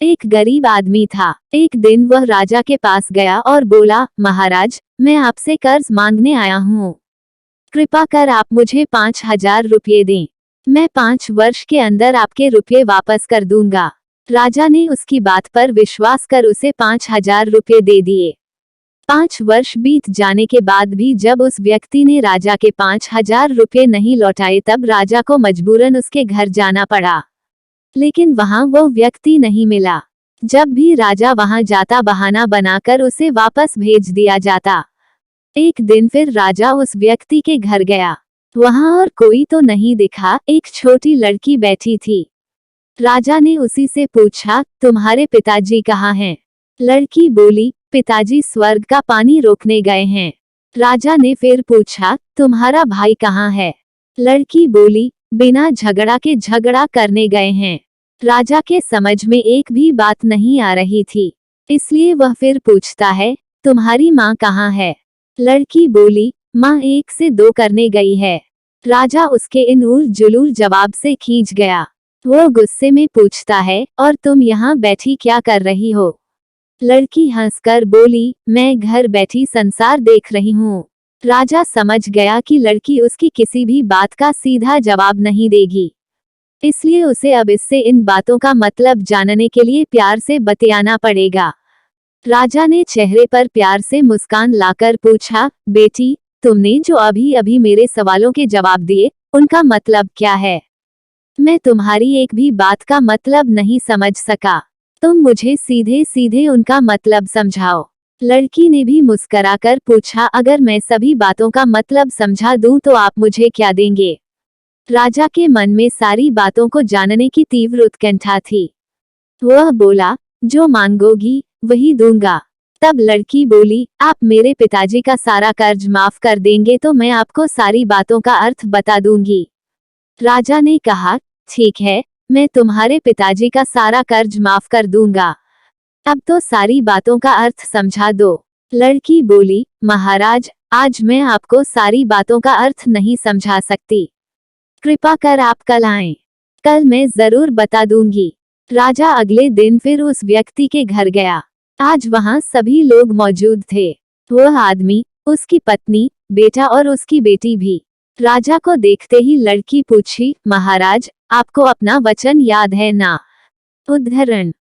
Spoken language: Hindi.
एक गरीब आदमी था। एक दिन वह राजा के पास गया और बोला, महाराज, मैं आपसे कर्ज मांगने आया हूँ। कृपा कर आप मुझे 5,000 रुपये दें। मैं 5 वर्ष के अंदर आपके रुपये वापस कर दूंगा। राजा ने उसकी बात पर विश्वास कर उसे 5,000 रुपये दे दिए। 5 वर्ष बीत जाने के बाद भी जब उस व्यक्ति ने राजा के 5,000 रुपये नहीं लौटाए तब राजा को मजबूरन उसके घर जाना पड़ा। लेकिन वहां वो व्यक्ति नहीं मिला। जब भी राजा वहां जाता बहाना बनाकर उसे वापस भेज दिया जाता। एक दिन फिर राजा उस व्यक्ति के घर गया। वहां और कोई तो नहीं दिखा, एक छोटी लड़की बैठी थी। राजा ने उसी से पूछा, तुम्हारे पिताजी कहाँ हैं? लड़की बोली, पिताजी स्वर्ग का पानी रोकने गए हैं। राजा ने फिर पूछा, तुम्हारा भाई कहाँ है? लड़की बोली, बिना झगड़ा के झगड़ा करने गए हैं। राजा के समझ में एक भी बात नहीं आ रही थी, इसलिए वह फिर पूछता है, तुम्हारी माँ कहाँ है? लड़की बोली, माँ 1 से 2 करने गई है। राजा उसके इन उल जुलूल जवाब से खींच गया। वो गुस्से में पूछता है, और तुम यहाँ बैठी क्या कर रही हो? लड़की हंसकर बोली, मैं घर बैठी संसार देख रही हूँ। राजा समझ गया कि लड़की उसकी किसी भी बात का सीधा जवाब नहीं देगी, इसलिए उसे अब इससे इन बातों का मतलब जानने के लिए प्यार से बतियाना पड़ेगा। राजा ने चेहरे पर प्यार से मुस्कान लाकर पूछा, बेटी, तुमने जो अभी अभी मेरे सवालों के जवाब दिए, उनका मतलब क्या है? मैं तुम्हारी एक भी बात का मतलब नहीं समझ सका। तुम मुझे सीधे सीधे उनका मतलब समझाओ। लड़की ने भी मुस्कराकर पूछा, अगर मैं सभी बातों का मतलब समझा दूं तो आप मुझे क्या देंगे? राजा के मन में सारी बातों को जानने की तीव्र उत्कंठा थी। वह बोला, जो मांगोगी वही दूंगा। तब लड़की बोली, आप मेरे पिताजी का सारा कर्ज माफ कर देंगे तो मैं आपको सारी बातों का अर्थ बता दूंगी। राजा ने कहा, ठीक है, मैं तुम्हारे पिताजी का सारा कर्ज माफ कर दूंगा। अब तो सारी बातों का अर्थ समझा दो। लड़की बोली, महाराज, आज मैं आपको सारी बातों का अर्थ नहीं समझा सकती। कृपा कर आप कल आएं। कल मैं जरूर बता दूंगी। राजा अगले दिन फिर उस व्यक्ति के घर गया। आज वहां सभी लोग मौजूद थे। वह आदमी, उसकी पत्नी, बेटा और उसकी बेटी भी। राजा को देखते ही लड़की पूछी, महाराज, आपको अपना वचन याद है ना? उद्धरण।